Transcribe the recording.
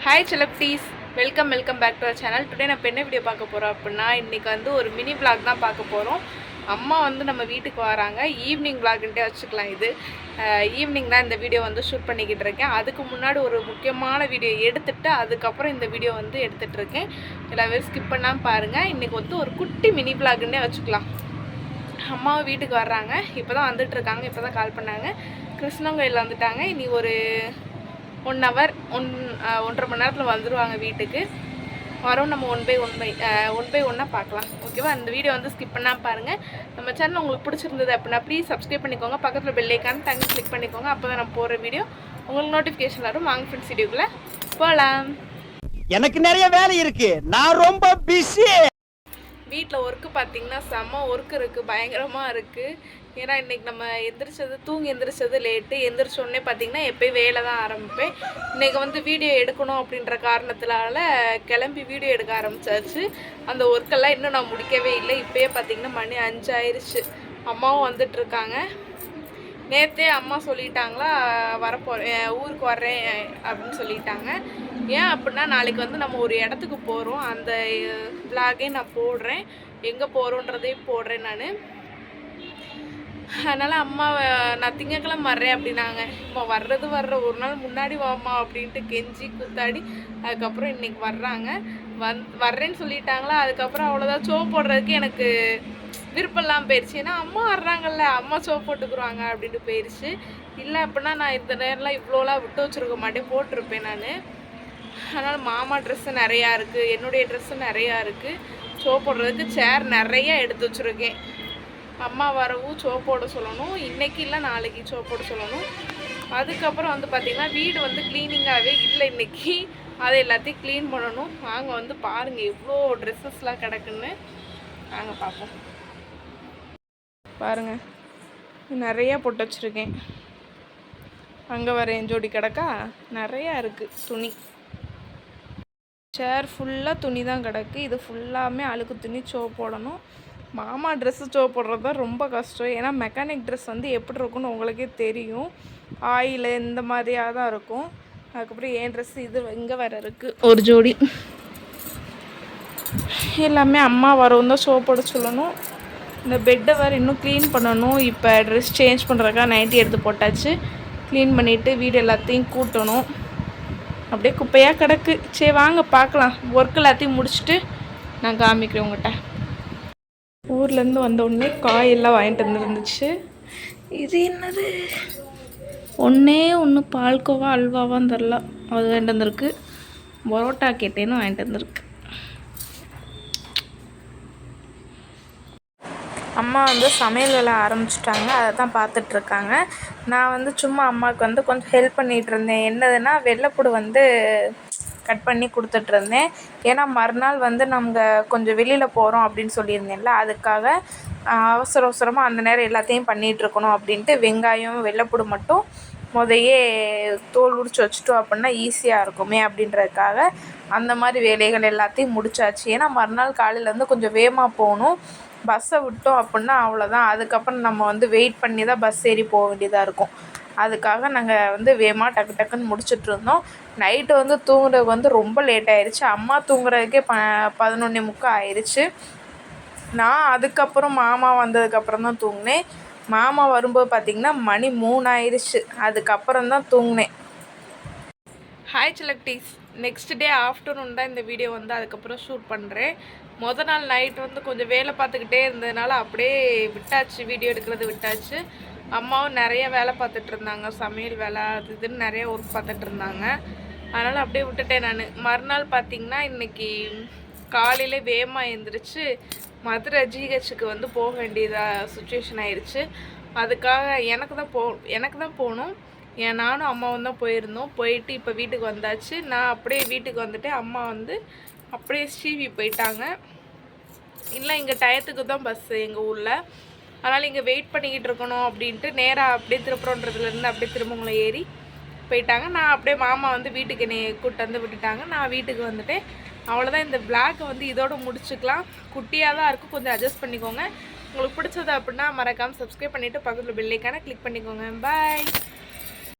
Hi செலப்டீஸ், welcome back to our channel. Today நான் என்ன வீடியோ பார்க்க போகிறோம் அப்படின்னா, இன்றைக்கி வந்து ஒரு மினி விளாக் தான் பார்க்க போகிறோம். அம்மா வந்து நம்ம வீட்டுக்கு வராங்க. ஈவினிங் விளாக்ன்ட்டே வச்சுக்கலாம். இது ஈவினிங் தான் இந்த வீடியோ வந்து ஷூட் பண்ணிக்கிட்டு இருக்கேன். அதுக்கு முன்னாடி ஒரு முக்கியமான வீடியோ எடுத்துகிட்டு அதுக்கப்புறம் இந்த வீடியோ வந்து எடுத்துகிட்ருக்கேன். எல்லா பேரும் ஸ்கிப் பண்ணாமல் பாருங்கள். இன்றைக்கி வந்து ஒரு குட்டி மினி விளாக்ன்னே வச்சுக்கலாம். அம்மாவும் வீட்டுக்கு வர்றாங்க. இப்போ தான் வந்துட்டுருக்காங்க. இப்போ தான் கால் பண்ணாங்க. கிருஷ்ணங்கோயில் வந்துட்டாங்க. இனி ஒரு 1 ஹவர் 1.5 மணி நேரத்தில் வந்துடுவாங்க வீட்டுக்கு. வரோம். நம்ம ஒன் பை ஒன்னாக பார்க்கலாம். ஓகேவா? அந்த வீடியோ வந்து ஸ்கிப் பண்ணாமல் பாருங்கள். நம்ம சேனல் உங்களுக்கு பிடிச்சிருந்தது அப்படின்னா ப்ளீஸ் சப்ஸ்கிரைப் பண்ணிக்கோங்க. பக்கத்தில் பெல் ஐக்கான் தண்ணி கிளிக் பண்ணிக்கோங்க. அப்போ தான் நான் போகிற வீடியோ உங்களுக்கு நோட்டிஃபிகேஷன் வரும். வாங்க ஃப்ரெண்ட்ஸ், வீடியோக்குள்ளே போகலாம். எனக்கு நிறைய வேலை இருக்குது, நான் ரொம்ப பிஸி. வீட்டில் ஒர்க்கு பார்த்திங்கன்னா செம்ம ஒர்க் இருக்குது, பயங்கரமாக இருக்குது. ஏன்னா இன்றைக்கி நம்ம தூங்கி எந்திரிச்சது லேட்டு. எந்திரிச்சோடனே பார்த்திங்கன்னா எப்போயும் வேலை தான் ஆரம்பிப்பேன். இன்றைக்கி வந்து வீடியோ எடுக்கணும் அப்படின்ற காரணத்தினால கிளம்பி வீடியோ எடுக்க ஆரம்பித்தாச்சு. அந்த ஒர்க்கெல்லாம் இன்னும் நான் முடிக்கவே இல்லை. இப்போயே பார்த்திங்கன்னா மணி 5 ஆயிடுச்சு. அம்மாவும் வந்துட்டுருக்காங்க. நேற்றே அம்மா சொல்லிட்டாங்களா, ஊருக்கு வர்றேன் அப்படின்னு சொல்லிட்டாங்க. ஏன் அப்படின்னா நாளைக்கு வந்து நம்ம ஒரு இடத்துக்கு போகிறோம். அந்த விளாகே நான் போடுறேன், எங்கே போகிறோன்றதையும் போடுறேன் நான். அதனால் அம்மாவை நான் திங்கக்கிழமை வர்றேன் அப்படின்னாங்க. இப்போ வர்ற ஒரு நாள் முன்னாடி வாம்மா அப்படின்ட்டு கெஞ்சி குத்தாடி அதுக்கப்புறம் இன்றைக்கி வர்றாங்க. வர்றேன்னு சொல்லிட்டாங்களா. அதுக்கப்புறம் அவ்வளோதான். சோப் போடுறதுக்கு எனக்கு விருப்பம்லாம் போயிடுச்சு. ஏன்னா அம்மா வர்றாங்கல்ல, அம்மா சோப் போட்டுக்குருவாங்க அப்படின்ட்டு போயிடுச்சு. இல்லை அப்படின்னா நான் இந்த நேரம்லாம் இவ்வளோலாம் விட்டு வச்சுருக்க மாட்டேன், போட்டிருப்பேன் நான். அதனால் மாமா ட்ரெஸ்ஸு நிறையா இருக்குது, என்னுடைய ட்ரெஸ்ஸும் நிறையா இருக்குது. சோப் போடுறதுக்கு சேர் நிறையா எடுத்து வச்சுருக்கேன். அம்மா வரவும் சோப் போட சொல்லணும். இன்றைக்கி இல்லை நாளைக்கு சோப் போட சொல்லணும். அதுக்கப்புறம் வந்து பார்த்திங்கன்னா வீடு வந்து க்ளீனிங்காகவே இல்லை இன்றைக்கி. அதை எல்லாத்தையும் க்ளீன் பண்ணணும். வாங்க வந்து பாருங்கள் எவ்வளோ ட்ரெஸ்ஸஸ்லாம் கிடக்குன்னு. வாங்க பார்ப்போம். பாருங்கள், நிறையா போட்டு வச்சுருக்கேன். அங்கே வர ஜோடி கிடக்கா நிறையா இருக்குது துணி. சேர் ஃபுல்லாக துணி தான் கிடக்கு. இது ஃபுல்லாமே அழுக்கு துணி. சோப் போடணும். மாமா ட்ரெஸ்ஸு சோப் போடுறது தான் ரொம்ப கஷ்டம். ஏன்னா மெக்கானிக் ட்ரெஸ் வந்து எப்படி இருக்குன்னு உங்களுக்கே தெரியும். ஆயில் இந்த மாதிரியாக தான் இருக்கும். அதுக்கப்புறம் என் ட்ரெஸ்ஸு இது இங்கே வேறு இருக்குது ஒரு ஜோடி. எல்லாமே அம்மா வரவும் தான் சோப் போட சொல்லணும். இந்த பெட்டை வேறு இன்னும் க்ளீன் பண்ணணும். இப்போ ட்ரெஸ் சேஞ்ச் பண்ணுறதுக்காக நைட்டி எடுத்து போட்டாச்சு. க்ளீன் பண்ணிவிட்டு வீடு எல்லாத்தையும் கூட்டணும். அப்படியே குப்பையாக கிடக்கு. சரி வாங்க பார்க்கலாம். ஒர்க் எல்லாத்தையும் முடிச்சுட்டு நான் காமிக்கிறேன் உங்கள்கிட்ட. ஊர்லேருந்து வந்தோடனே காயெல்லாம் வாங்கிட்டு வந்துருந்துச்சு. இது என்னது, ஒன்று பால்கோவா அல்வாவான்னு தெரில, அது வாங்கிட்டு வந்திருக்கு. பரோட்டா கேட்டேன்னு வாங்கிட்டு வந்திருக்கு. அம்மா வந்து சமையல் வேலை ஆரம்பிச்சிட்டாங்க. அதை தான் பார்த்துட்ருக்காங்க. நான் வந்து சும்மா அம்மாவுக்கு வந்து கொஞ்சம் ஹெல்ப் பண்ணிகிட்டு இருந்தேன். என்னதுன்னா வெள்ளைப்பூடு வந்து கட் பண்ணி கொடுத்துட்ருந்தேன். ஏன்னா மறுநாள் வந்து நாங்கள் கொஞ்சம் வெளியில் போகிறோம் அப்படின்னு சொல்லியிருந்தேன்ல, அதுக்காக அவசரமாக அந்த நேரம் எல்லாத்தையும் பண்ணிகிட்ருக்கணும் அப்படின்ட்டு வெங்காயம் வெள்ளைப்பூடு மட்டும் முதையே தோல் உரித்து வச்சுட்டோம் அப்படின்னா ஈஸியாக இருக்குமே அப்படின்றதுக்காக அந்த மாதிரி வேலைகள் எல்லாத்தையும் முடிச்சாச்சு. ஏன்னா மறுநாள் காலையில் வந்து கொஞ்சம் வேகமாக போகணும். பஸ்ஸை விட்டோம் அப்படின்னா அவ்வளோதான். அதுக்கப்புறம் நம்ம வந்து வெயிட் பண்ணி தான் பஸ் ஏறி போக வேண்டியதாக இருக்கும். அதுக்காக நாங்கள் வந்து வேகமாக டக்குன்னு முடிச்சிட்ருந்தோம். நைட்டு வந்து தூங்குறதுக்கு வந்து ரொம்ப லேட் ஆயிடுச்சு. அம்மா தூங்குறதுக்கே 11:45 ஆயிடுச்சு. நான் அதுக்கப்புறம் மாமா வந்ததுக்கப்புறம் தான் தூங்கினேன். மாமா வரும்போது பார்த்திங்கன்னா மணி 3 ஆயிடுச்சு. அதுக்கப்புறம் தான் தூங்கினேன். ஹாய் செலக்டீஸ், நெக்ஸ்ட் டே ஆஃப்டர்நூன் தான் இந்த வீடியோ வந்து அதுக்கப்புறம் ஷூட் பண்ணுறேன். நாள் நைட் வந்து கொஞ்சம் வேலை பார்த்துக்கிட்டே இருந்ததுனால அப்படியே விட்டாச்சு, வீடியோ எடுக்கிறது விட்டாச்சு. அம்மாவும் நிறைய வேலை பார்த்துட்டு இருந்தாங்க, சமையல் வேலை அது இதுன்னு நிறைய ஒர்க் பார்த்துட்டு இருந்தாங்க. அதனால் அப்படியே விட்டுட்டேன் நான். மறுநாள் பார்த்திங்கன்னா இன்றைக்கி காலையில் வேகமாக எழுந்திரிச்சு மதுரை ஜிஹெச்சுக்கு வந்து போக வேண்டியதாக சுச்சுவேஷன் ஆயிடுச்சு. அதுக்காக எனக்கு தான் போகணும். நானும் அம்மாவும் தான் போயிருந்தோம். போயிட்டு இப்போ வீட்டுக்கு வந்தாச்சு. நான் அப்படியே வீட்டுக்கு வந்துட்டு அம்மா வந்து அப்படியே ஸ்ரீவி போயிட்டாங்க. இல்லை இங்கே டயத்துக்கு தான் பஸ்ஸு எங்கள் ஊரில். அதனால் இங்கே வெயிட் பண்ணிக்கிட்டு இருக்கணும் அப்படின்ட்டு நேராக அப்படியே திருப்புறன்றதுலேருந்து அப்படியே திருமங்கலம் ஏறி போயிட்டாங்க. நான் அப்படியே மாமா வந்து வீட்டுக்கு என்னை கூப்பிட்டு வந்து விட்டுட்டாங்க. நான் வீட்டுக்கு வந்துட்டேன். அவ்வளோதான். இந்த பிளாக்கை வந்து இதோடு முடிச்சுக்கலாம். குட்டியாக தான் இருக்கும், கொஞ்சம் அட்ஜஸ்ட் பண்ணிக்கோங்க. உங்களுக்கு பிடிச்சது அப்படின்னா மறக்காமல் சப்ஸ்கிரைப் பண்ணிவிட்டு பக்கத்தில் பெல் ஐக்கானை கிளிக் பண்ணிக்கோங்க. பாய்.